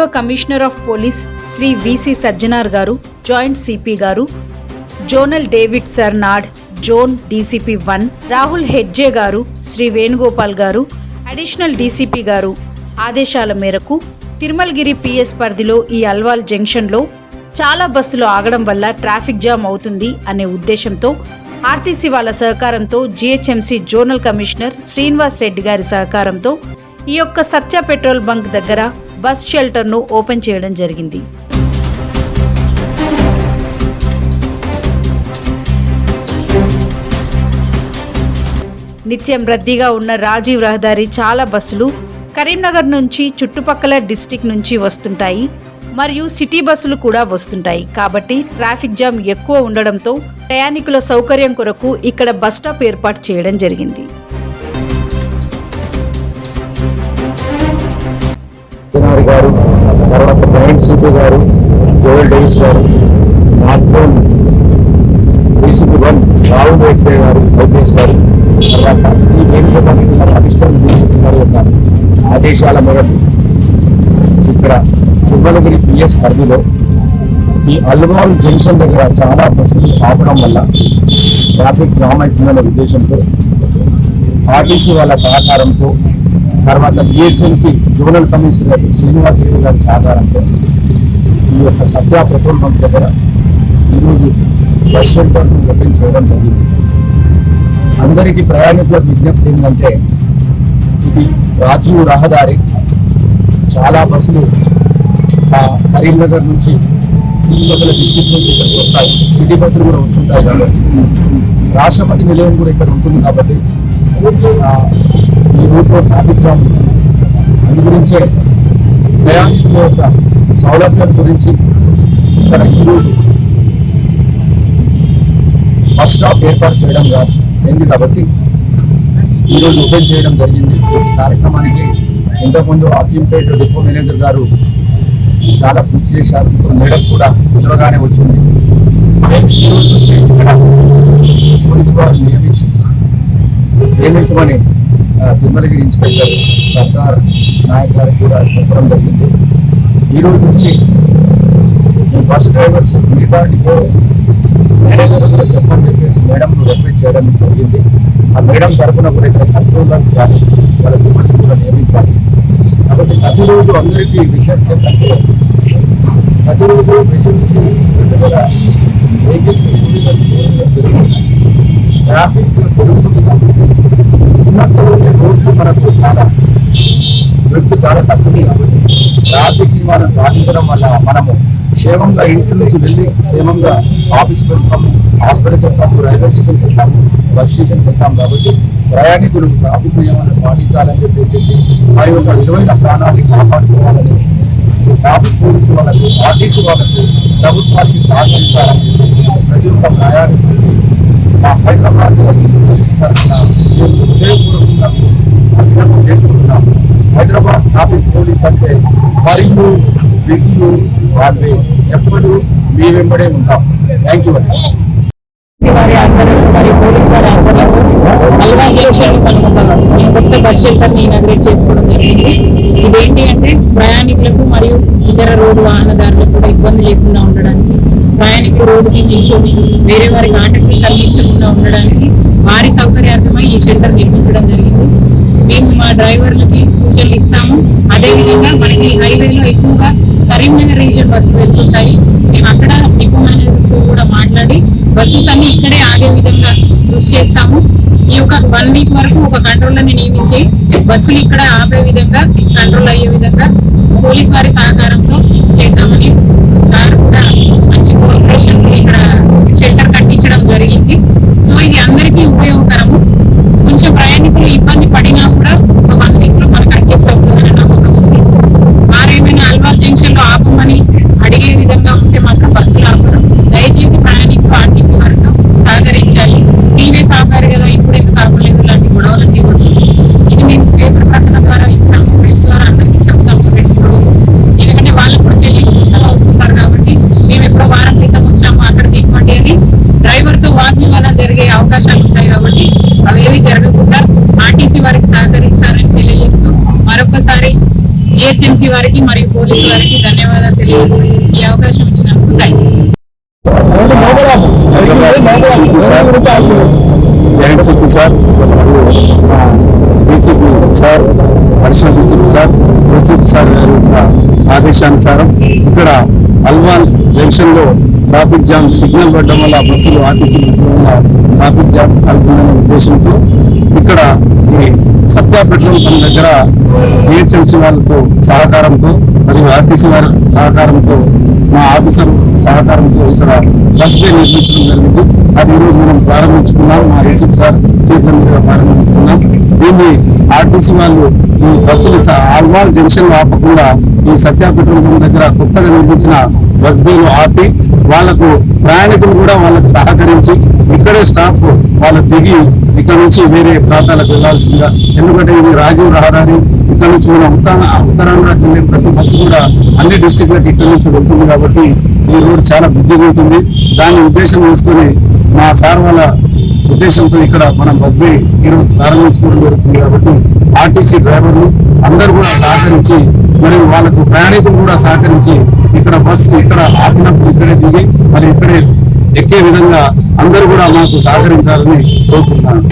గౌరవ commissioner of police Shri VC Sajjanar గారు, joint CP గారు, zonal David Sarnad, zone DCP 1 Rahul హెడ్జే గారు, శ్రీ వేణుగోపాల్ గారు, అడిషనల్ డీసీపీ గారు ఆదేశాల మేరకు తిరుమలగిరి పిఎస్ పరిధిలో ఈ అల్వాల్ జంక్షన్లో చాలా బస్సులు ఆగడం వల్ల ట్రాఫిక్ జామ్ అవుతుంది అనే ఉద్దేశంతో ఆర్టీసీ వాళ్ళ సహకారంతో GHMC zonal commissioner Srinivas Reddy గారి సహకారంతో ఈ యొక్క సత్య పెట్రోల్ బంక్ దగ్గర బస్ షెల్టర్ను ఓపెన్ చేయడం జరిగింది. నిత్యం రద్దీగా ఉన్న రాజీవ్ రహదారి చాలా బస్సులు కరీంనగర్ నుంచి చుట్టుపక్కల డిస్టిక్ నుంచి వస్తుంటాయి మరియు సిటీ బస్సులు కూడా వస్తుంటాయి. కాబట్టి ట్రాఫిక్ జామ్ ఎక్కువ ఉండడంతో ప్రయాణికుల సౌకర్యం కొరకు ఇక్కడ బస్ స్టాప్ ఏర్పాటు చేయడం జరిగింది. గారు, తర్వాత జాయింట్ సిపి గారు, జోయల్ డేవిస్ గారు, నార్త్ డీసీపీ 1 రాహుల్ హెడ్జే గారు, ఐపీఎస్ గారు, తర్వాత శ్రీ వేణుగోపాల్ గారు, అడిషనల్ డీసీపీ గారి యొక్క ఆదేశాల మేరకు ఇక్కడ తిరుమలగిరి పిఎస్ పరిధిలో ఈ అల్వాల్ జంక్షన్ దగ్గర చాలా బస్సులు ఆపడం వల్ల ట్రాఫిక్ జామ్ అవుతుందనే ఉద్దేశంతో ఆర్టీసీ వాళ్ళ సహకారంతో, తర్వాత GHMC zonal commissioner Srinivas Reddy గారి సహకారంతో ఈ యొక్క సత్య పెట్రోల్ బంక్ దగ్గర ఈరోజు బస్ షెల్టర్ను ఓపెన్ చేయడం జరిగింది. అందరికీ ప్రయాణికులకు విజ్ఞప్తి ఏంటంటే, ఇది రాజీవ్ రహదారి, చాలా బస్సులు కరీంనగర్ నుంచి చుట్టుపక్కల డిస్ట్రిక్ట్ నుంచి ఇక్కడికి వస్తాయి, సిటీ బస్సులు కూడా వస్తుంటాయి కాబట్టి రాష్ట్రపతి నిలయం కూడా ఇక్కడ ఉంటుంది కాబట్టి ఈ రూట్లో ట్రాఫిక్ జామ్ అందు గురించే ప్రయాణికుల యొక్క సౌలభ్యం గురించి ఇక్కడ ఈరోజు బస్ స్టాప్ ఏర్పాటు చేయడం అయింది కాబట్టి ఈరోజు ఓపెన్ చేయడం జరిగింది. ఈ కార్యక్రమానికి ఇంతకుముందు అక్కింపేట డిపో మేనేజర్ గారు చాలా కృషి చేశారు. ఇప్పుడు మేడం కూడా త్వరగానే వచ్చింది. ఈరోజు నుంచి ఇక్కడ పోలీసు వారు నియమించమని తిరుమలగిరి ఇన్స్పెక్టర్ సర్దార్ నాయక్ గారు కూడా చెప్పడం జరిగింది. ఈరోజు నుంచి ఈ బస్ డ్రైవర్స్ మిగతా డిపో మేనేజర్ కూడా చెప్పని చెప్పేసి మేడంను రిక్వెస్ట్ చేయడం జరిగింది. ఆ మేడం తరఫున కూడా ఇక్కడ కంట్రోలర్ కానీ వాళ్ళ సిబ్బంది కూడా నియమించాలి. కాబట్టి ప్రతిరోజు అందరికీ విషయం ఏంటంటే, ప్రతిరోజు నుంచి వెహికల్స్ ట్రాఫిక్ పెరుగుతుంది కాబట్టి ఉన్నంతలో రోడ్లు మనకు చాలా వ్యక్తి చాలా తక్కువ కాబట్టి ట్రాఫిక్ని మనం పాటించడం వల్ల మనము క్షేమంగా ఇంటి నుంచి వెళ్ళి క్షేమంగా ఆఫీస్కి వెళ్తాము, హాస్పిటల్కి వెళ్తాము, రైల్వే స్టేషన్కి వెళ్తాము, బస్ స్టేషన్కి వెళ్తాము. కాబట్టి ప్రయాణికులు ట్రాఫిక్ నియమాలను పాటించాలని చెప్పేసి వారి యొక్క విలువైన ప్రాణాన్ని కాపాడుకోవాలని ట్రాఫిక్ పోలీసు వాళ్ళకు, ఆర్టీసీ వాళ్ళకు, ప్రభుత్వానికి సహకరించాలని ప్రతి ఒక్క ప్రయాణికులు మా హైదరాబాద్ పోలీసు తరఫున హృదయపూర్వకంగా అభినందన చేసుకుంటున్నాము. హైదరాబాద్ ట్రాఫిక్ పోలీస్ అంటే మరిండు వీటిలో ఆల్వేస్ ఎప్పుడు మీ వెంబడే ఉంటాం. Thank you. వారి ఆధ్వర్యంలో మరియు పోలీస్ వారి ఆధ్వర్యంలో అల్వాల్ జంక్షన్ కొత్త బస్ షెల్టర్ని ఇనాగ్రేట్ చేసుకోవడం జరిగింది. ఇదేంటి అంటే ప్రయాణికులకు మరియు ఇతర రోడ్డు వాహనదారులకు కూడా ఇబ్బంది లేకుండా ఉండడానికి, ప్రయాణికులు రోడ్డుకి నిల్చొని వేరే వారికి ఆటంకం కలిగించకుండా ఉండడానికి వారి సౌకర్యార్థమై ఈ షెల్టర్ నిర్మించడం జరిగింది. మేము మా డ్రైవర్లకి సూచనలు ఇస్తాము. అదేవిధంగా మనకి హైవేలో ఎక్కువగా కరీంనగర్ రీజియన్ బస్సులు వెళ్తుంటాయి. మేము అక్కడ డిపో మేనేజర్తో కూడా మాట్లాడి బస్సెస్ అన్ని ఇక్కడే ఆగే విధంగా కృషి చేస్తాము. ఈ యొక్క 1 వీక్ వరకు ఒక కంట్రోలర్ని నియమించి బస్సులు ఇక్కడ ఆపే విధంగా, కంట్రోల్ అయ్యే విధంగా పోలీస్ వారి సహకారంతో చేద్దామని సార్ కూడా మంచి కోఆపరేషన్ ఇక్కడ షెల్టర్ కట్టించడం జరిగింది. సో ఇది అందరికీ ఉపయోగకరము. కొంచెం ప్రయాణికులు ఇబ్బంది పడినా కూడా ఒక 1 వీక్ లో మనకు అడ్జస్ట్ అవుతుందని నమ్మకం ఉంది. వారేమైనా అల్వాల్ జంక్షన్ లో ఆపమని అడిగే విధంగా ఉంటే మాత్రం బస్సులు ఆపరు. దయచేసి ప్రయాణికులు ఆర్టీసీ వారితో సహకరించాలి. ప్రీవియస్ ఆపారు కదా, ఇప్పుడు ఎందుకు ఆపలేదు, ఇలాంటి గొడవలన్నీ ఇవ్వదు. ఇది మేము పేపర్ ప్రకటన ద్వారా ఇస్తాము, ప్రెస్ ద్వారా అందరికీ చెప్తాము 2 రోజులు. ఎందుకంటే వారికి మరియు పోలీసు వారికి ధన్యవాదాలు తెలియజేస్తూ ఈ అవకాశం ఇచ్చినందుకు thank you. Joint CP sir మరియు DCP sir, additional DCP sir, ACP sir గారి ఆదేశానుసారం ఇక్కడ అల్వాల్ జంక్షన్ లో ట్రాఫిక్ జామ్ సిగ్నల్ పడడం వల్ల బస్సులు, ఆర్టీసీ బస్సుల వల్ల ట్రాఫిక్ జామ్ కలుగుతుందనే ఉద్దేశంతో ఇక్కడ ఈ సత్య పెట్రోల్ పంప్ దగ్గర జిహెచ్ఎంసీ వాళ్ళతో సహకారంతో మరియు ఆర్టీసీ వారి సహకారంతో, మా ఆఫీసర్ సహకారంతో ఇక్కడ బస్ బే నిర్మించడం జరిగింది. అది ఈరోజు మనం ప్రారంభించుకున్నాం. మా ఏసీపీ సార్ చేతుల మీదుగా ప్రారంభించుకున్నాం. దీన్ని ఆర్టీసీ వాళ్ళు ఈ బస్సులు ఆల్వాల్ జంక్షన్ లో ఆపకుండా ఈ సత్య పెట్రోల్ పంప్ దగ్గర కొత్తగా నిర్మించిన బస్ బేలు ఆపి వాళ్లకు ప్రయాణికులు కూడా వాళ్ళకి సహకరించి ఇక్కడే స్టాప్ వాళ్ళు దిగి ఇక్కడ నుంచి వేరే ప్రాంతాలకు వెళ్లాల్సిందిగా, ఎందుకంటే ఇది రాజీవ్ రహదారి. ఇక్కడ నుంచి మనం ఉత్తరాంధ్రకి వెళ్ళే ప్రతి బస్సు కూడా అన్ని డిస్ట్రిక్ట్లకు ఇక్కడ నుంచి వెళ్తుంది కాబట్టి ఈ రోడ్ చాలా బిజీగా ఉంటుంది. దాన్ని ఉద్దేశం చేసుకుని మా సార్ వాళ్ళ ఉద్దేశంతో ఇక్కడ మనం బస్ బే ఈరోజు ప్రారంభించుకోవడం జరుగుతుంది. కాబట్టి ఆర్టీసీ డ్రైవర్లు అందరూ కూడా సహకరించి మరియు వాళ్ళకు ప్రయాణికులు కూడా సహకరించి ఇక్కడ బస్సు ఇక్కడ ఆపినప్పుడు ఇక్కడే దిగి మరి ఇక్కడే ఎక్కే విధంగా అందరూ కూడా మాకు సహకరించాలని కోరుకుంటున్నాను.